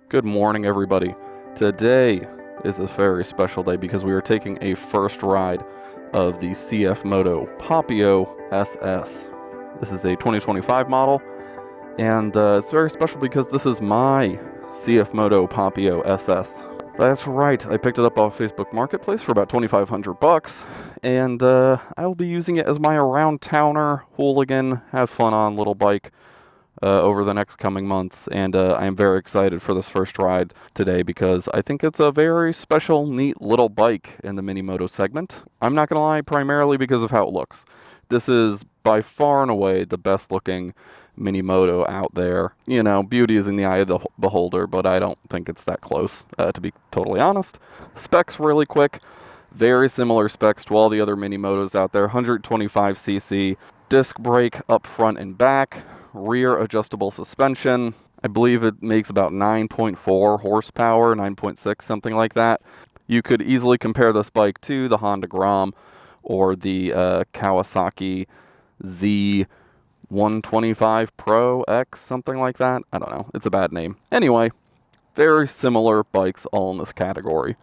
Good morning, everybody. Today is a very special day because we are taking a first ride of the CFMOTO Papio SS. This is a 2025 model, and it's very special because this is my CFMOTO Papio SS. That's right, I picked it up off Facebook Marketplace for about 2,500 bucks, and I'll be using it as my around-towner, hooligan, have fun on little bike over the next coming months, and I am very excited for this first ride today because I think it's a very special, neat little bike in the mini moto segment. I'm not gonna lie, primarily because of how it looks. This is by far and away the best looking mini moto out there. You know, beauty is in the eye of the beholder, but I don't think it's that close, to be totally honest. Specs really quick, very similar specs to all the other mini motos out there. 125cc, disc brake up front and back, rear adjustable suspension. I believe it makes about 9.4 horsepower, 9.6, something like that. You could easily compare this bike to the Honda Grom or the Kawasaki Z125 Pro X, something like that. I don't know. It's a bad name. Anyway, very similar bikes all in this category.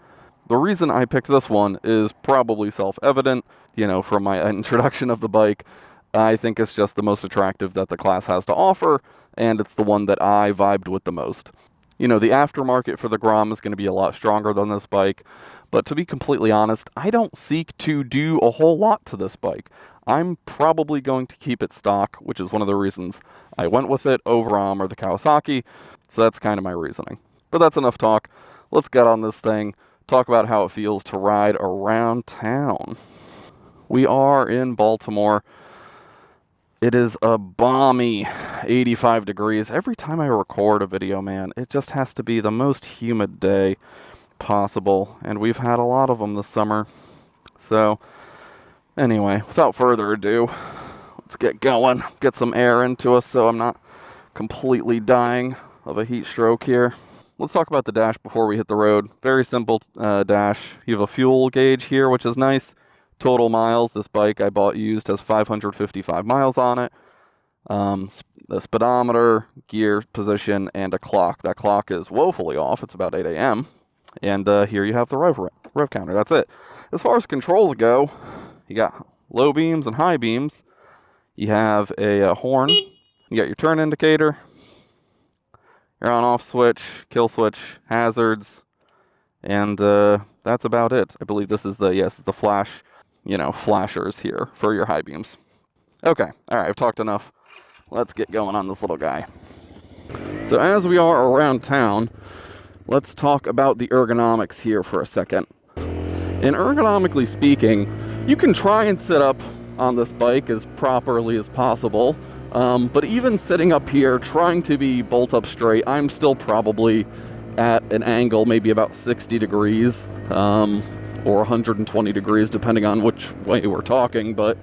The reason I picked this one is probably self-evident, you know, from my introduction of the bike. I think it's just the most attractive that the class has to offer, and it's the one that I vibed with the most. You know, the aftermarket for the Grom is going to be a lot stronger than this bike, but to be completely honest, I don't seek to do a whole lot to this bike. I'm probably going to keep it stock, which is one of the reasons I went with it over or the Kawasaki, so that's kind of my reasoning. But that's enough talk. Let's get on this thing, talk about how it feels to ride around town. We are in Baltimore. It is a balmy 85 degrees. Every time I record a video, man, it just has to be the most humid day possible. And we've had a lot of them this summer. So, anyway, without further ado, let's get going. Get some air into us so I'm not completely dying of a heat stroke here. Let's talk about the dash before we hit the road. Very simple dash. You have a fuel gauge here, which is nice. Total miles, this bike I bought used has 555 miles on it. The speedometer, gear position, and a clock. That clock is woefully off. It's about 8 a.m. And here you have the rev counter. That's it. As far as controls go, you got low beams and high beams. You have a horn. You got your turn indicator, your on-off switch, kill switch, hazards, and that's about it. I believe this is the flash. You know, flashers here for your high beams. Okay, all right, I've talked enough. Let's get going on this little guy. So as we are around town, let's talk about the ergonomics here for a second. And ergonomically speaking, you can try and sit up on this bike as properly as possible, but even sitting up here, trying to be bolt up straight, I'm still probably at an angle, maybe about 60 degrees. Or 120 degrees, depending on which way we're talking, but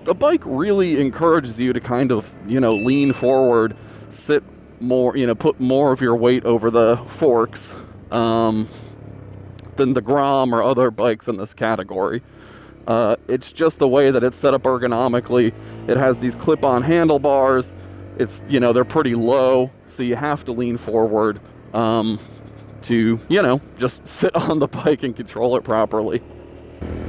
the bike really encourages you to kind of, you know, lean forward, sit more, you know, put more of your weight over the forks than the Grom or other bikes in this category. It's just the way that it's set up ergonomically. It has these clip-on handlebars. It's, you know, they're pretty low, so you have to lean forward. To, you know, just sit on the bike and control it properly.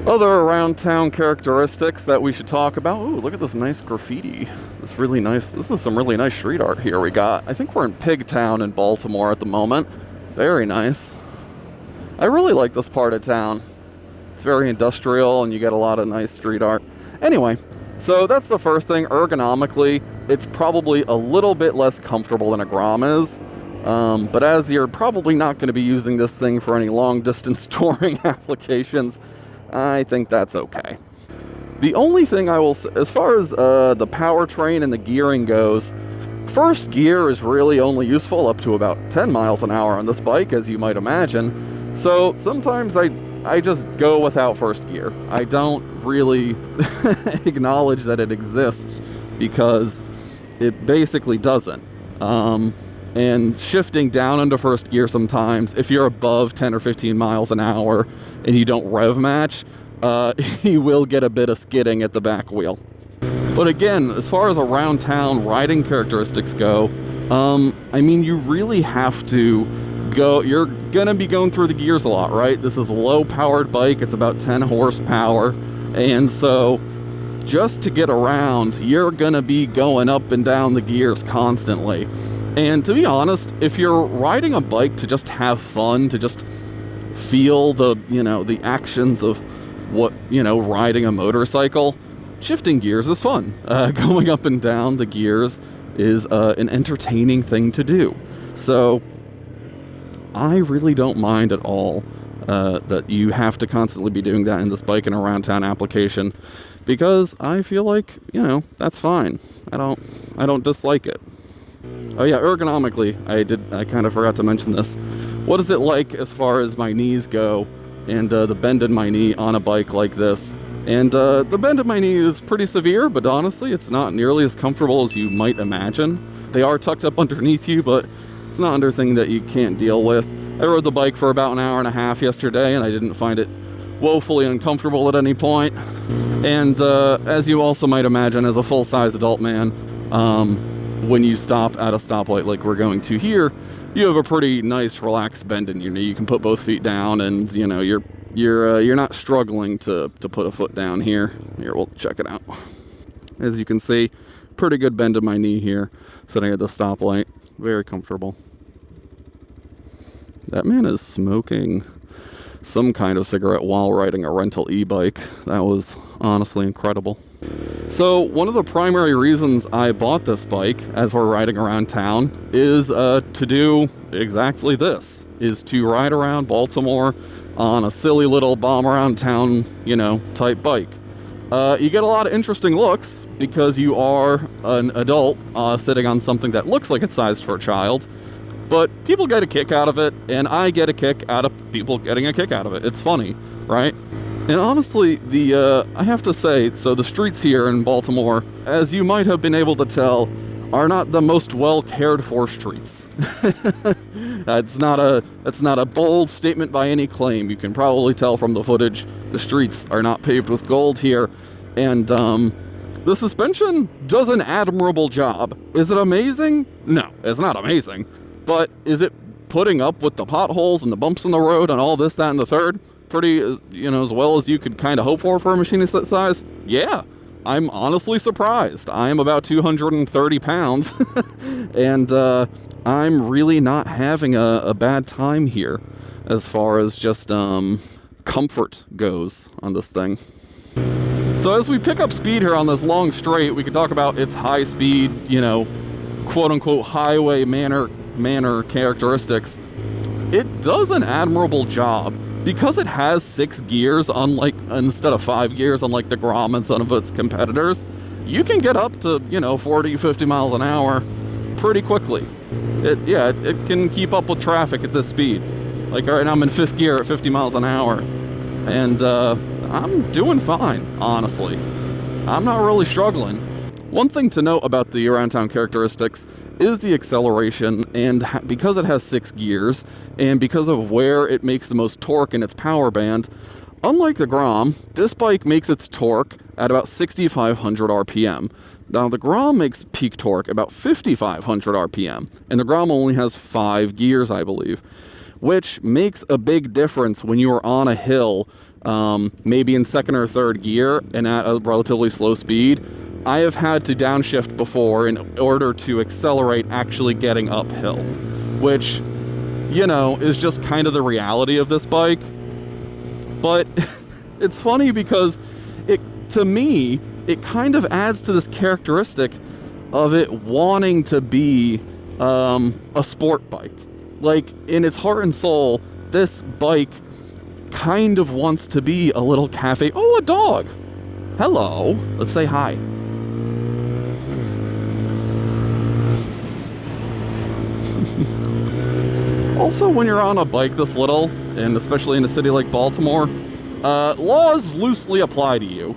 Other around town characteristics that we should talk about. Ooh, look at this nice graffiti. This is some really nice street art here we got. I think we're in Pigtown in Baltimore at the moment. Very nice. I really like this part of town. It's very industrial and you get a lot of nice street art. Anyway, so that's the first thing. Ergonomically, it's probably a little bit less comfortable than a Grom is. But as you're probably not going to be using this thing for any long-distance touring applications, I think that's okay. The only thing I will say, as far as the powertrain and the gearing goes, first gear is really only useful up to about 10 miles an hour on this bike, as you might imagine. So sometimes I just go without first gear. I don't really acknowledge that it exists because it basically doesn't. And shifting down into first gear sometimes, if you're above 10 or 15 miles an hour and you don't rev match, you will get a bit of skidding at the back wheel. But again, as far as around town riding characteristics go, I mean, you really have to you're gonna be going through the gears a lot, right? This is a low-powered bike. It's about 10 horsepower, and so just to get around, you're gonna be going up and down the gears constantly. And to be honest, if you're riding a bike to just have fun, to just feel the, the actions of what, riding a motorcycle, shifting gears is fun. Going up and down the gears is an entertaining thing to do. So I really don't mind at all that you have to constantly be doing that in this bike and around town application, because I feel like, that's fine. I don't dislike it. Oh yeah, ergonomically, I kind of forgot to mention this. What is it like as far as my knees go and the bend in my knee on a bike like this? And the bend in my knee is pretty severe, but honestly, it's not nearly as comfortable as you might imagine. They are tucked up underneath you, but it's not anything that you can't deal with. I rode the bike for about an hour and a half yesterday, and I didn't find it woefully uncomfortable at any point. And as you also might imagine, as a full-size adult man, when you stop at a stoplight like we're going to here, you have a pretty nice relaxed bend in your knee. You can put both feet down, and you're not struggling to put a foot down here. Here, we'll check it out. As you can see, pretty good bend in my knee here, sitting at the stoplight. Very comfortable. That man is smoking some kind of cigarette while riding a rental e-bike. That was honestly incredible. So one of the primary reasons I bought this bike as we're riding around town is to do exactly this, is to ride around Baltimore on a silly little bomb around town, type bike. You get a lot of interesting looks because you are an adult sitting on something that looks like it's sized for a child, but people get a kick out of it, and I get a kick out of people getting a kick out of it. It's funny, right? And honestly, I have to say, so the streets here in Baltimore, as you might have been able to tell, are not the most well cared for streets. That's not a bold statement by any claim. You can probably tell from the footage, the streets are not paved with gold here, and the suspension does an admirable job. Is it amazing? No, it's not amazing. But is it putting up with the potholes and the bumps in the road and all this, that, and the third pretty, as well as you could kind of hope for a machine that size? Yeah, I'm honestly surprised. I am about 230 pounds, and I'm really not having a bad time here as far as just comfort goes on this thing. So as we pick up speed here on this long straight, we could talk about its high speed, quote-unquote highway manner characteristics. It does an admirable job. Because it has 6 gears, instead of 5 gears, unlike the Grom and some of its competitors, you can get up to, 40, 50 miles an hour pretty quickly. It can keep up with traffic at this speed. Like right now I'm in 5th gear at 50 miles an hour, and I'm doing fine, honestly. I'm not really struggling. One thing to note about the around town characteristics is the acceleration, and because it has 6 gears, and because of where it makes the most torque in its power band, unlike the Grom, this bike makes its torque at about 6,500 RPM. Now the Grom makes peak torque about 5,500 RPM, and the Grom only has 5 gears, I believe, which makes a big difference when you are on a hill, maybe in 2nd or 3rd gear, and at a relatively slow speed. I have had to downshift before in order to accelerate actually getting uphill, which, is just kind of the reality of this bike. But it's funny because to me, it kind of adds to this characteristic of it wanting to be a sport bike. Like, in its heart and soul, this bike kind of wants to be a little cafe. Oh, a dog! Hello! Let's say hi. Also, when you're on a bike this little, and especially in a city like Baltimore, laws loosely apply to you.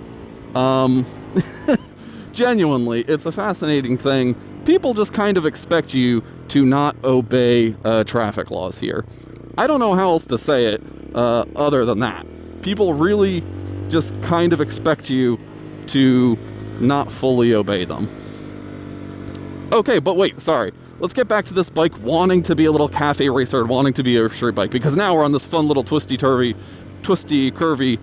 Genuinely, it's a fascinating thing. People just kind of expect you to not obey traffic laws here. I don't know how else to say it other than that. People really just kind of expect you to not fully obey them. Okay, but wait, sorry. let's get back to this bike wanting to be a little cafe racer, wanting to be a street bike, because now we're on this fun little twisty, curvy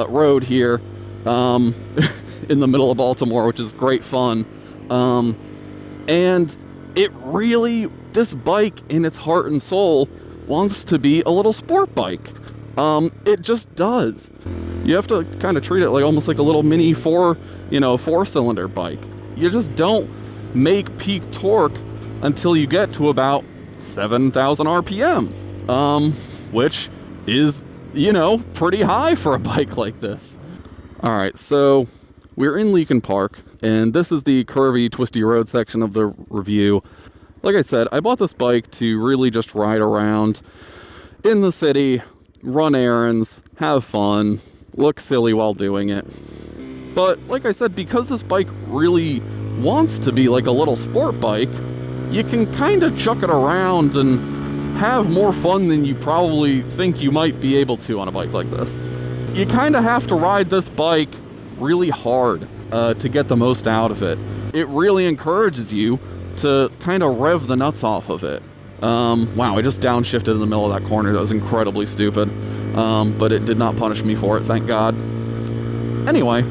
road here in the middle of Baltimore, which is great fun. And it really, this bike in its heart and soul wants to be a little sport bike. It just does. You have to kind of treat it like almost like a little mini four-cylinder bike. You just don't make peak torque until you get to about 7,000 RPM, which is, pretty high for a bike like this. All right, so we're in Leakin Park, and this is the curvy, twisty road section of the review. Like I said, I bought this bike to really just ride around in the city, run errands, have fun, look silly while doing it. But like I said, because this bike really wants to be like a little sport bike, you can kind of chuck it around and have more fun than you probably think you might be able to on a bike like this. You kind of have to ride this bike really hard to get the most out of it. It really encourages you to kind of rev the nuts off of it. Wow, I just downshifted in the middle of that corner. That was incredibly stupid, but it did not punish me for it, thank God. Anyway,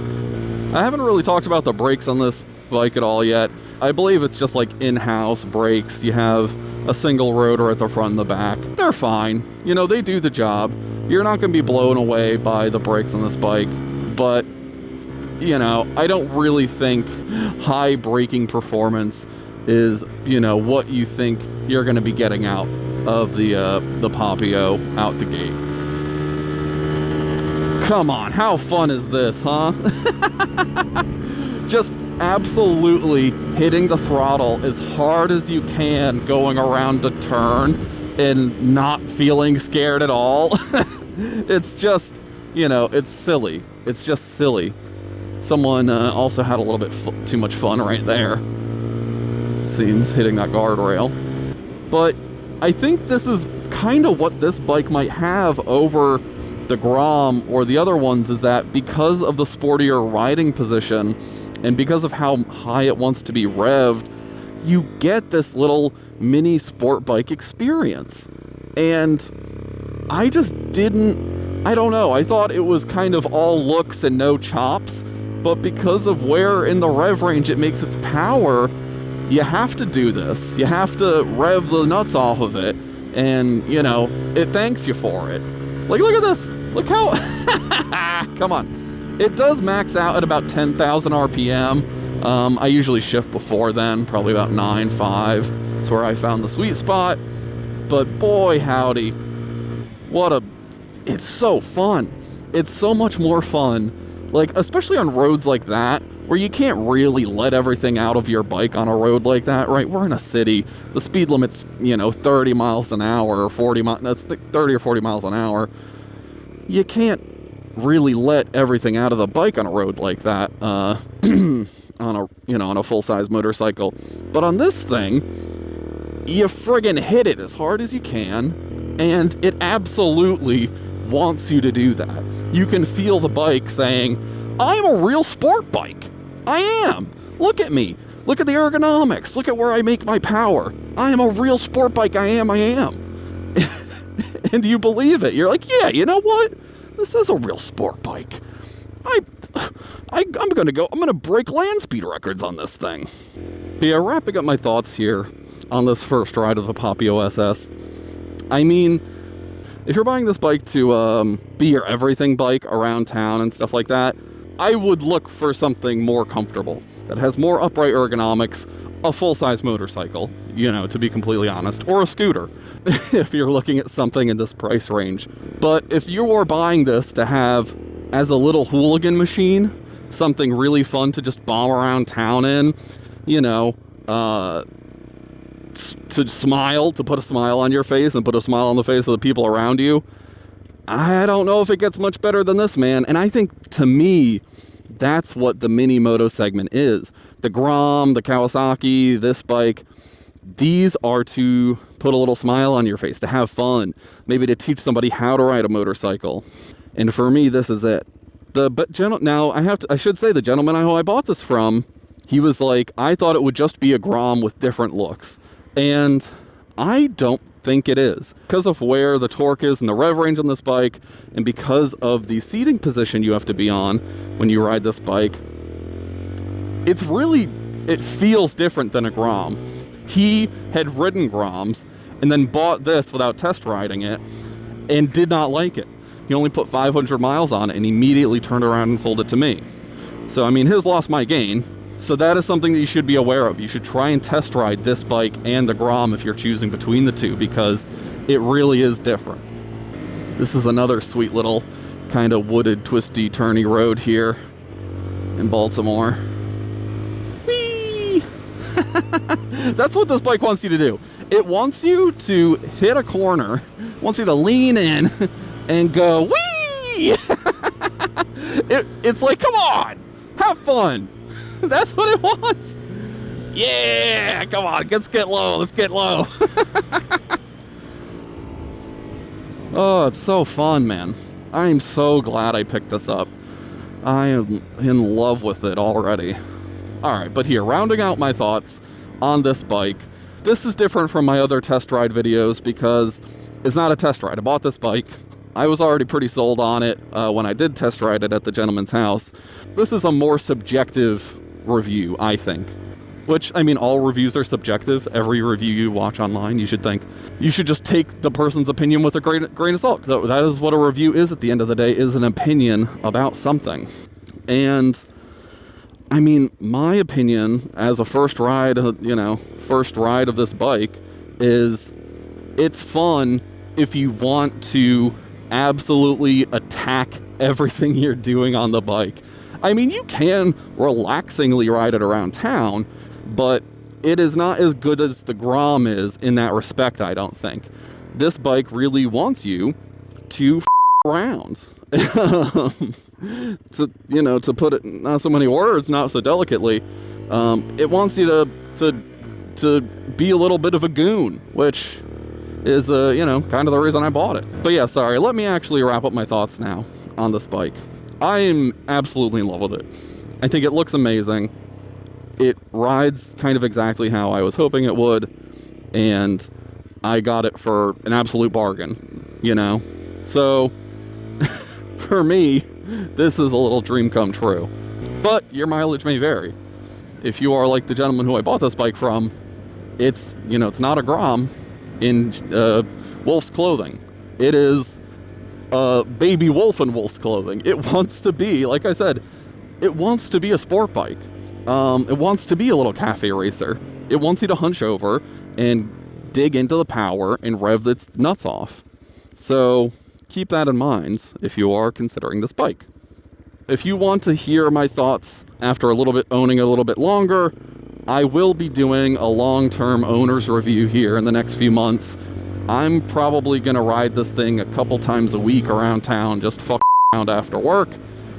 I haven't really talked about the brakes on this bike at all yet. I believe it's just like in-house brakes. You have a single rotor at the front and the back. They're fine. They do the job. You're not going to be blown away by the brakes on this bike, but, I don't really think high braking performance is, what you think you're going to be getting out of the Papio out the gate. Come on, how fun is this, huh? Just absolutely hitting the throttle as hard as you can going around a turn and not feeling scared at all. It's just, it's silly. It's just silly. Someone also had a little bit too much fun right there. Seems hitting that guardrail. But I think this is kind of what this bike might have over the Grom or the other ones, is that because of the sportier riding position and because of how high it wants to be revved, you get this little mini sport bike experience. And I just I don't know, I thought it was kind of all looks and no chops, but because of where in the rev range it makes its power, you have to do this. You have to rev the nuts off of it, and, it thanks you for it. Like, look at this. Look how... Come on. It does max out at about 10,000 RPM. I usually shift before then, probably about 9.5. That's where I found the sweet spot. But boy, howdy. It's so fun. It's so much more fun. Like, especially on roads like that, where you can't really let everything out of your bike on a road like that, right? We're in a city. The speed limit's, 30 miles an hour or 40 miles. That's 30 or 40 miles an hour. You can't really let everything out of the bike on a road like that on a full-size motorcycle. But on this thing, you friggin' hit it as hard as you can, and it absolutely wants you to do that. You can feel the bike saying, I'm a real sport bike. I am. Look at me. Look at the ergonomics. Look at where I make my power. I am a real sport bike. I am. And you believe it. You're like, yeah, you know what? This is a real sport bike. I'm gonna break land speed records on this thing. But yeah, wrapping up my thoughts here on this first ride of the Papio SS. I mean, if you're buying this bike to be your everything bike around town and stuff like that, I would look for something more comfortable that has more upright ergonomics, a full-size motorcycle, to be completely honest, or a scooter, if you're looking at something in this price range. But if you are buying this to have as a little hooligan machine, something really fun to just bomb around town in, to smile, to put a smile on your face and put a smile on the face of the people around you, I don't know if it gets much better than this, man. And I think, to me, that's what the mini moto segment is. The Grom, the Kawasaki, this bike, these are to put a little smile on your face, to have fun, maybe to teach somebody how to ride a motorcycle. And for me, this is it. Now, I should say the gentleman who I bought this from, he was like, I thought it would just be a Grom with different looks. And I don't think it is, because of where the torque is and the rev range on this bike, and because of the seating position you have to be on when you ride this bike. It feels different than a Grom. He had ridden Groms and then bought this without test riding it and did not like it. He only put 500 miles on it and immediately turned around and sold it to me. So I mean, his loss, my gain. So that is something that you should be aware of. You should try and test ride this bike and the Grom if you're choosing between the two, because it really is different. This is another sweet little kind of wooded, twisty, turny road here in Baltimore. Whee! That's what this bike wants you to do. It wants you to hit a corner, wants you to lean in and go, whee! It's like, come on, have fun. That's what it wants. Yeah, come on, let's get low, let's get low. Oh, it's so fun, man. I am so glad I picked this up. I am in love with it already. Alright, but here, rounding out my thoughts on this bike. This is different from my other test ride videos because it's not a test ride. I bought this bike. I was already pretty sold on it when I did test ride it at the gentleman's house. This is a more subjective review, I think. Which, I mean, all reviews are subjective. Every review you watch online, you should just take the person's opinion with a grain of salt. That is what a review is at the end of the day, is an opinion about something. And, I mean, my opinion as a first ride of this bike is it's fun if you want to absolutely attack everything you're doing on the bike. I mean, you can relaxingly ride it around town, but it is not as good as the Grom is in that respect, I don't think. This bike really wants you to around. To put it not so many words, not so delicately, it wants you to be a little bit of a goon, which is, kind of the reason I bought it. But yeah, sorry, let me actually wrap up my thoughts now on this bike. I am absolutely in love with it. I think it looks amazing. It rides kind of exactly how I was hoping it would, and I got it for an absolute bargain, So, for me, this is a little dream come true. But your mileage may vary. If you are like the gentleman who I bought this bike from, it's not a Grom in wolf's clothing. It is baby wolf in wolf's clothing. It wants to be, like I said, it wants to be a sport bike. It wants to be a little cafe racer. It wants you to hunch over and dig into the power and rev its nuts off. So keep that in mind if you are considering this bike. If you want to hear my thoughts after owning a little bit longer, I will be doing a long-term owner's review here in the next few months. I'm probably going to ride this thing a couple times a week around town, just fuck around after work,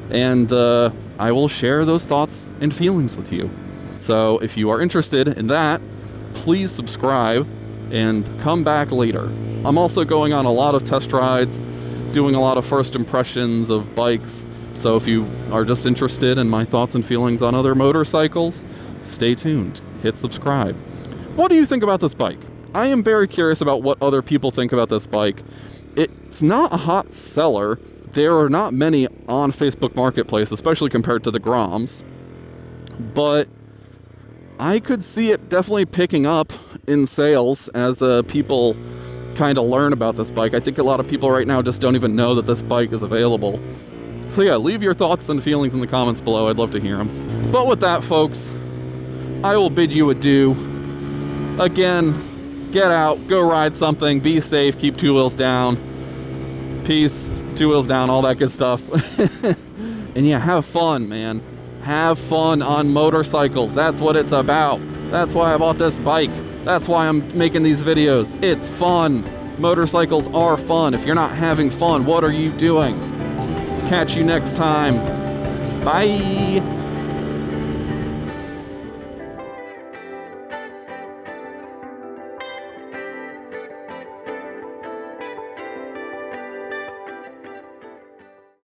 and I will share those thoughts and feelings with you. So if you are interested in that, please subscribe and come back later. I'm also going on a lot of test rides, doing a lot of first impressions of bikes, so if you are just interested in my thoughts and feelings on other motorcycles, stay tuned, hit subscribe. What do you think about this bike? I am very curious about what other people think about this bike. It's not a hot seller. There are not many on Facebook Marketplace, especially compared to the Groms. But I could see it definitely picking up in sales as people kind of learn about this bike. I think a lot of people right now just don't even know that this bike is available. So yeah, leave your thoughts and feelings in the comments below. I'd love to hear them. But with that, folks, I will bid you adieu. Again, get out, go ride something, be safe, keep 2 wheels down. Peace, 2 wheels down, all that good stuff. And yeah, have fun, man. Have fun on motorcycles. That's what it's about. That's why I bought this bike. That's why I'm making these videos. It's fun. Motorcycles are fun. If you're not having fun, what are you doing? Catch you next time. Bye.